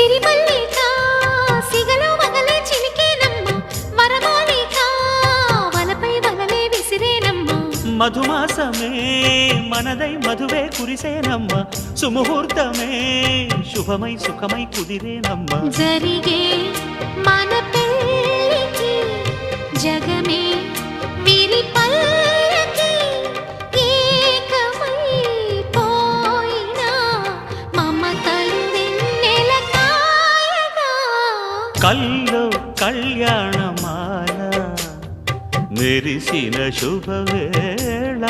సిరిమల్లిక సిగలో వగలే చిలికేనమ్మ వరమాలిక వలపై వలలే విసిరేనమ్మ మధుమాసమే మనదై మధువే కురిసేనమ్మ సుముహూర్తమే శుభమై సుఖమై కుదిరేనమ్మ జరిగే మన పెళ్ళికి జగమే వీరి పల్లకి ఏకమై పోయినా మమతలు వెన్నెల కాయగా కల్లో కళ్యాణమాల మెరిసిన శుభవేళ